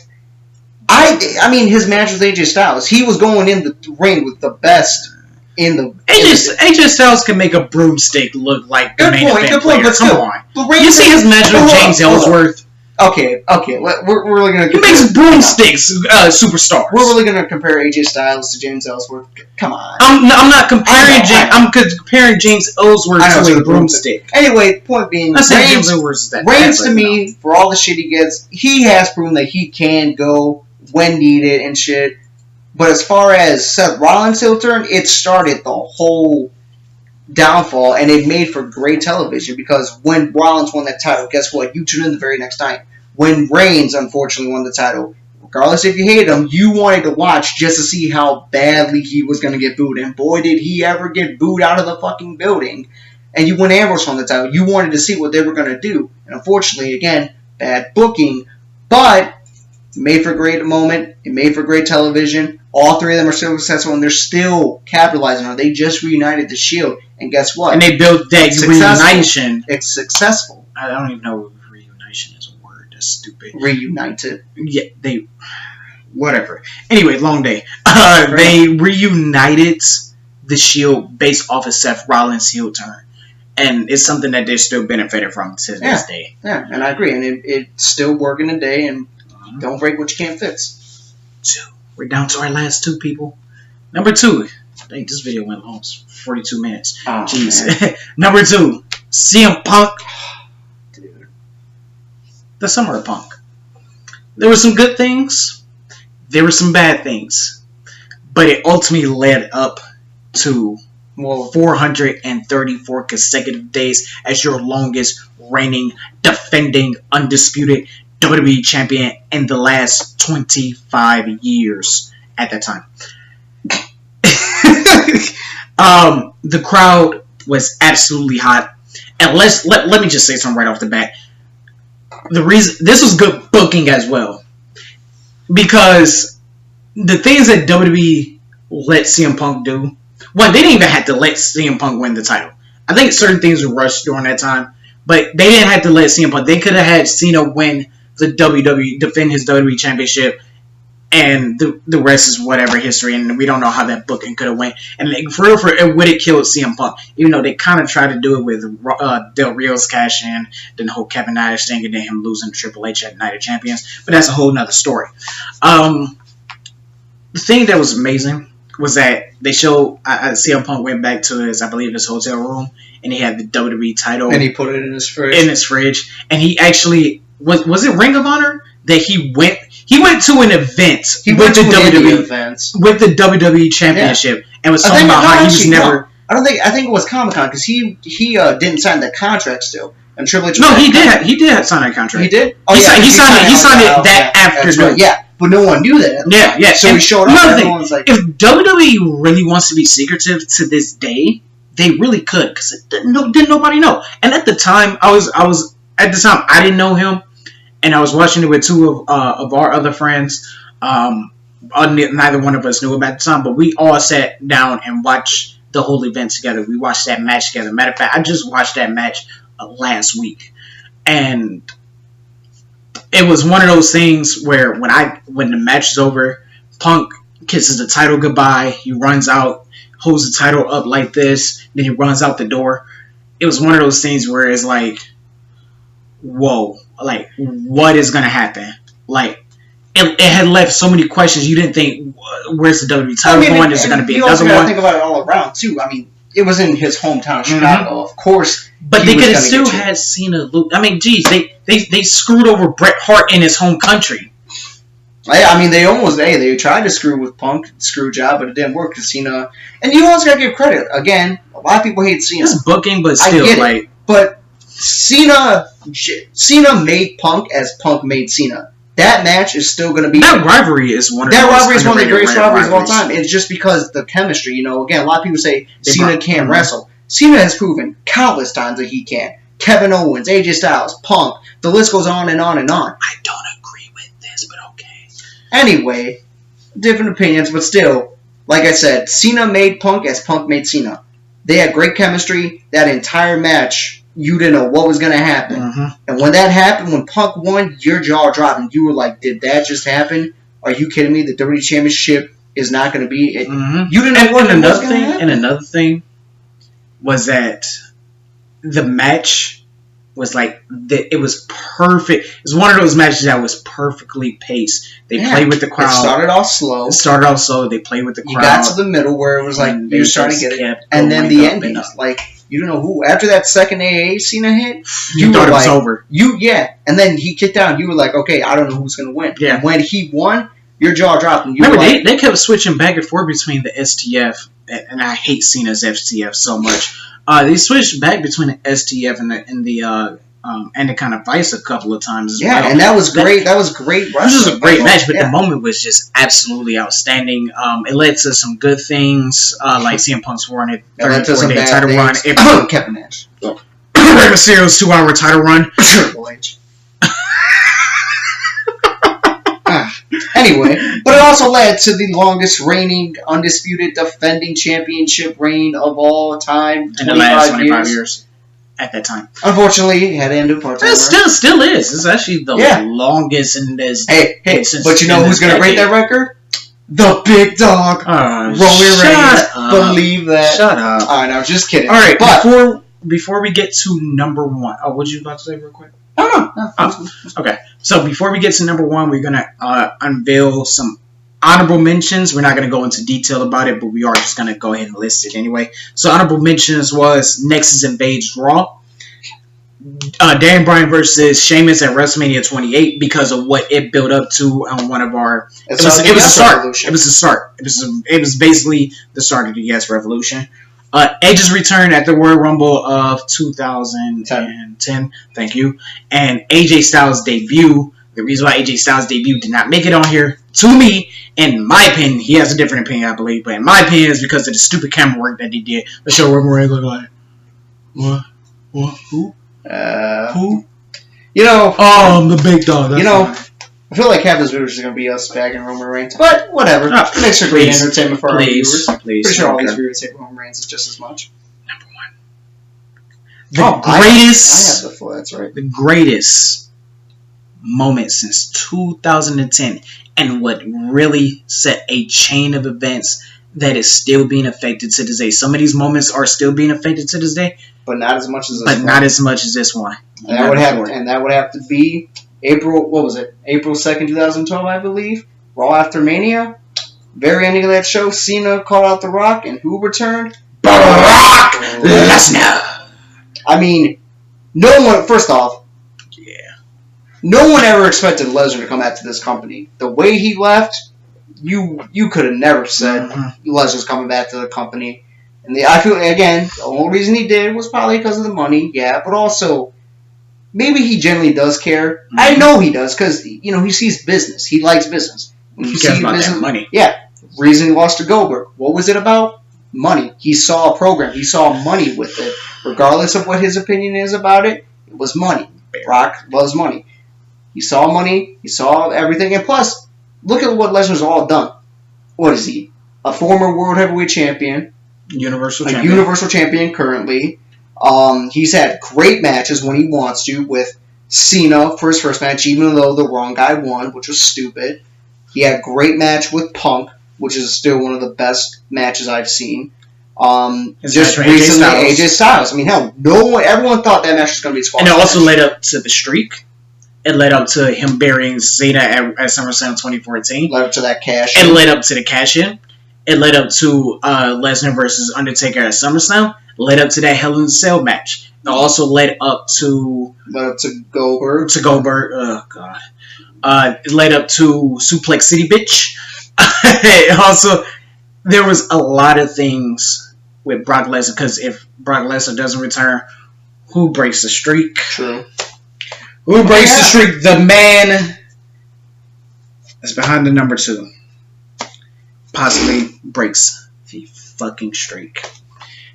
I mean, his match with AJ Styles, he was going in the ring with the best in the... AJ Styles can make a broomstick look like the main event player. But come on. You see his match with James Ellsworth? Okay. We're really going to... He makes broomsticks superstars. We're really going to compare AJ Styles to James Ellsworth? Come on. I'm not comparing I'm comparing James Ellsworth to a broomstick. Anyway, point being, Reigns to me, for all the shit he gets, he has proven that he can go when needed and shit. But as far as Seth Rollins' heel turn, it started the whole downfall, and it made for great television because when Rollins won that title, guess what? You tuned in the very next night. When Reigns, unfortunately, won the title, regardless if you hated him, you wanted to watch just to see how badly he was going to get booed. And boy, did he ever get booed out of the fucking building. And when Ambrose won the title, you wanted to see what they were going to do. And unfortunately, again, bad booking. But it made for a great moment. It made for great television. All three of them are still successful, and they're still capitalizing on it. They just reunited the Shield, and guess what? And they built that reunition. It's successful. I don't even know if reunition is a word. That's stupid. Reunited. Yeah, whatever. Anyway, long day. They reunited the Shield based off of Seth Rollins' heel turn. And it's something that they're still benefiting from to this day. Yeah, and I agree. And it's still working today, and don't break what you can't fix. 2. We're down to our last 2 people. Number 2. I think this video went long. 42 minutes. Oh, jeez. Number 2. CM Punk. Dude. The Summer of Punk. There were some good things. There were some bad things. But it ultimately led up to 434 consecutive days as your longest reigning, defending, undisputed WWE champion in the last 25 years at that time. The crowd was absolutely hot. And let me just say something right off the bat. The reason this was good booking as well. Because the things that WWE let CM Punk do, well, they didn't even have to let CM Punk win the title. I think certain things were rushed during that time, but they didn't have to let CM Punk. They could have had Cena win the WWE, defend his WWE championship, and the rest is whatever history, and we don't know how that booking could have went. And for real, it would have killed CM Punk, even though they kind of tried to do it with Del Rio's cash in, then the whole Kevin Nash thing, and then him losing to Triple H at Night of Champions. But that's a whole nother story. The thing that was amazing was that they showed CM Punk went back to his hotel room, and he had the WWE title, and he put it in his fridge. And he actually was it Ring of Honor that he went to an event with the WWE Championship, and was talking about how he was never. I think it was Comic-Con because he didn't sign the contract still. And Triple H. No, he did sign that contract. He did. Oh, he signed it that afternoon. Right. Yeah. But no one knew that. Yeah. So he showed up. And everyone's like, if WWE really wants to be secretive to this day, they really could, because didn't nobody know. And at the time, I didn't know him, and I was watching it with 2 of our other friends. Neither one of us knew him at the time, but we all sat down and watched the whole event together. We watched that match together. Matter of fact, I just watched that match last week, and it was one of those things where when the match is over, Punk kisses the title goodbye. He runs out holds the title up like this, then he runs out the door. It was one of those things where it's like, whoa, like, what is going to happen? Like, it had left so many questions. You didn't think, where's the WWE title going? Is there going to be another one? You also got to think about it all around, too. I mean, it was in his hometown, Chicago. Of course. But they could have still had Cena lose. I mean, geez, they screwed over Bret Hart in his home country. I mean, they tried to screw with Punk, screw job, but it didn't work because Cena. And you also got to give credit. Again, a lot of people hate Cena. It's booking, but still, I get it. But Cena made Punk as Punk made Cena. That match is still going to be... That rivalry is one of the greatest rivalries of all time. It's just because the chemistry, you know, again, a lot of people say Cena can't wrestle. Cena has proven countless times that he can. Kevin Owens, AJ Styles, Punk, the list goes on and on and on. I don't agree with this, but okay. Anyway, different opinions, but still, like I said, Cena made Punk as Punk made Cena. They had great chemistry. That entire match... You didn't know what was going to happen. And when that happened, when Punk won, your jaw dropped. And you were like, did that just happen? Are you kidding me? The WWE Championship is not going to be it. You didn't know what was going to happen. And another thing was that the match was like, it was perfect. It was one of those matches that was perfectly paced. They played with the crowd. It started off slow. They played with the crowd. You got to the middle where it was like, you started to get it. And then the ending, like... You don't know who. After that second AA Cena hit, you thought it was over. And then he kicked out. You were like, okay, I don't know who's going to win. Yeah. And when he won, your jaw dropped. And remember, they kept switching back and forth between the STF, and I hate Cena's STF so much. They switched back between the STF and the kind of vice a couple of times as well. And that was great. That was great. This was a great match, but the moment was just absolutely outstanding. It led to some good things, like CM Punk's run at 34-day title run. Kevin Nash. Rey Mysterio's 2-hour title run. Triple H. Anyway, but it also led to the longest reigning, undisputed, defending championship reign of all time. In the last 25 years. At that time, unfortunately, it had to end in part-time. It still is. It's actually the longest in this. Hey! But you know who's going to break that record? The big dog, Roman Reigns. Believe that. Shut up. All right, I was just kidding. All right, but before we get to number one, what did you about to say real quick? No. Okay, so before we get to number one, we're gonna unveil some honorable mentions. We're not going to go into detail about it, but we are just going to go ahead and list it anyway. So honorable mentions was Nexus Invades Raw. Dan Bryan versus Sheamus at WrestleMania 28 because of what it built up to on one of our... It was a start. It was a start. It was basically the start of the Yes Revolution. Edge's return at the Royal Rumble of 2010. Thank you. And AJ Styles' debut. The reason why AJ Styles' debut did not make it on here, to me, in my opinion, he has a different opinion, I believe, but in my opinion, it's because of the stupid camera work that he did. The show Roman Reigns looked like, what? Who? Who? You know... Oh, I'm the big dog. I feel like half this video is going to be us bagging Roman Reigns, but whatever. It makes for great entertainment for our viewers. Pretty sure all these viewers take Roman Reigns. It's just as much. Number one. I have the floor, that's right. The greatest moment since 2010, and what really set a chain of events that is still being affected to this day. Some of these moments are still being affected to this day, but not as much as this one. Not as much as this one. And that would have to be April 2nd, 2012, I believe. Raw after Mania. Very ending of that show, Cena called out The Rock, and who returned? Brock Lesnar. I mean, no one. First off. No one ever expected Lesnar to come back to this company. The way he left, you could have never said Lesnar's coming back to the company. And I feel, again, the only reason he did was probably because of the money, but also, maybe he generally does care. I know he does, because, he sees business. He likes business. When he cares about that money. Yeah. Reason he lost to Goldberg. What was it about? Money. He saw a program. He saw money with it. Regardless of what his opinion is about it, it was money. Brock loves money. He saw money. He saw everything. And plus, look at what Lesnar's all done. What is he? A former World Heavyweight Champion. Universal Champion currently. He's had great matches when he wants to with Cena for his first match, even though the wrong guy won, which was stupid. He had a great match with Punk, which is still one of the best matches I've seen. Just recently, AJ Styles. I mean, hell, everyone thought that match was going to be a squash. And it also led up to the streak. It led up to him burying Cena at SummerSlam 2014. Led up to that cash. It led up to the cash in. It led up to Lesnar versus Undertaker at SummerSlam. Led up to that Hell in a Cell match. It also led up to Goldberg. Oh god. It led up to Suplex City, bitch. Also, there was a lot of things with Brock Lesnar, because if Brock Lesnar doesn't return, who breaks the streak? True. Who breaks the streak? The man that's behind the number 2 possibly breaks the fucking streak.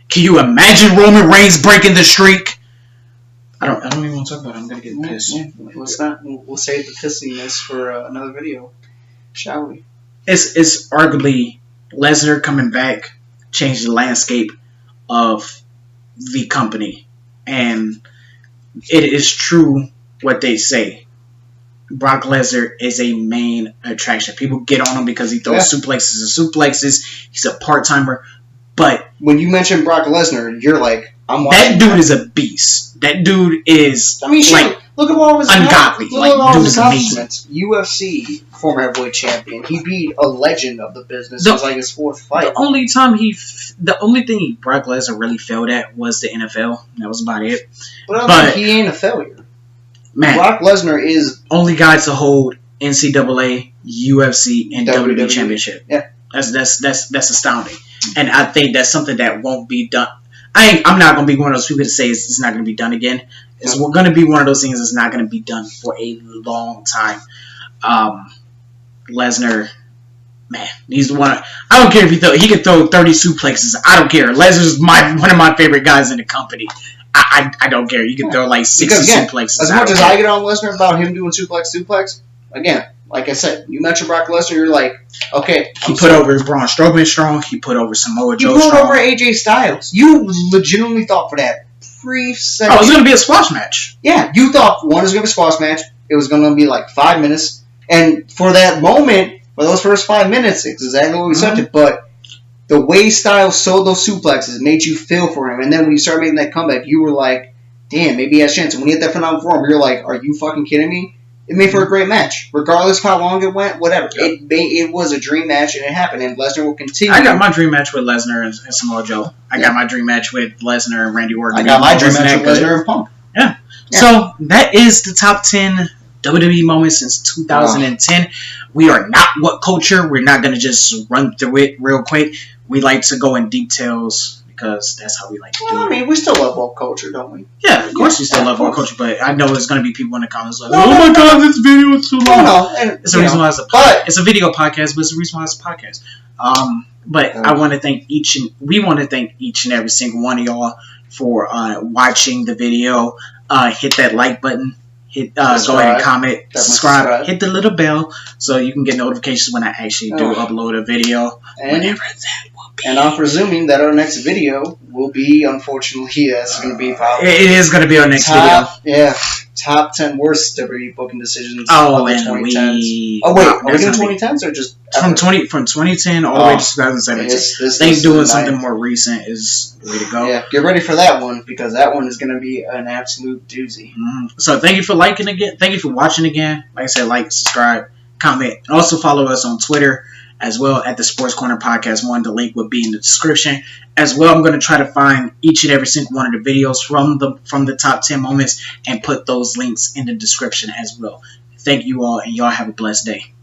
Can you imagine Roman Reigns breaking the streak? I don't even want to talk about it. I'm gonna get pissed. Yeah. We'll save the pissiness for another video, shall we? It's arguably Lesnar coming back changed the landscape of the company, and it is true what they say. Brock Lesnar is a main attraction. People get on him because he throws suplexes. He's a part-timer. But when you mention Brock Lesnar, you're like, I'm that watching. dude is a beast. That dude is look at all his ungodly. Dude is amazing. UFC former heavyweight champion. He beat a legend of the business. It was like his 4th fight. The only thing Brock Lesnar really failed at was the NFL. That was about it. But he ain't a failure. Man, Brock Lesnar is only guy to hold NCAA, UFC, and WWE championship. Yeah, that's astounding, and I think that's something that won't be done. I'm not gonna be one of those people to say it's not gonna be done again. It's gonna be one of those things that's not gonna be done for a long time. Lesnar, man, he's the one. I don't care if he can throw 30 suplexes. I don't care. Lesnar's one of my favorite guys in the company. I don't care. You can throw like 60 suplexes. As much as I get on Lesnar about him doing suplex, again, like I said, you mentioned Brock Lesnar, you're like, okay. He put over Braun Strowman strong. He put over Samoa Joe strong. He put over AJ Styles. You legitimately thought for that brief second. Oh, it was going to be a squash match. Yeah, you thought one was going to be a squash match. It was going to be like 5 minutes. And for that moment, for those first 5 minutes, it's exactly what we expected. But the way Styles sold those suplexes made you feel for him. And then when you started making that comeback, you were like, damn, maybe he has a chance. And when he hit that phenomenal form, you're like, are you fucking kidding me? It made for a great match. Regardless of how long it went, whatever. Yep. It was a dream match, and it happened. And Lesnar will continue. I got my dream match with Lesnar and Samoa Joe. I got my dream match with Lesnar and Randy Orton. I got my dream match with Lesnar and Punk. Yeah. So that is the top 10 WWE moments since 2010. We are not What Culture. We're not going to just run through it real quick. We like to go in details because that's how we like to do it. I mean, we still love What Culture, don't we? Yeah, of course we still love What Culture, but I know there's going to be people in the comments like, oh my god, this video is too long. No, it's a reason why it's a video podcast, but it's a reason why it's a podcast. But I want to thank we want to thank each and every single one of y'all for watching the video. Hit that like button. Go ahead and comment, subscribe, hit the little bell so you can get notifications when I actually do upload a video. Whenever that will be. And I'm presuming that our next video will be, unfortunately, it's going to be probably... It is going to be our next video. Yeah. Top 10 worst WWE booking decisions of the 2010s. Oh, wait. Are we doing 2010s or just... From 2010 all the way to 2017. I think doing something more recent is the way to go. Yeah, get ready for that one because that one is going to be an absolute doozy. So thank you for liking again. Thank you for watching again. Like I said, like, subscribe, comment. And also follow us on Twitter as well at the Sports Corner Podcast 1. The link will be in the description. As well, I'm going to try to find each and every single one of the videos from the top 10 moments and put those links in the description as well. Thank you all, and y'all have a blessed day.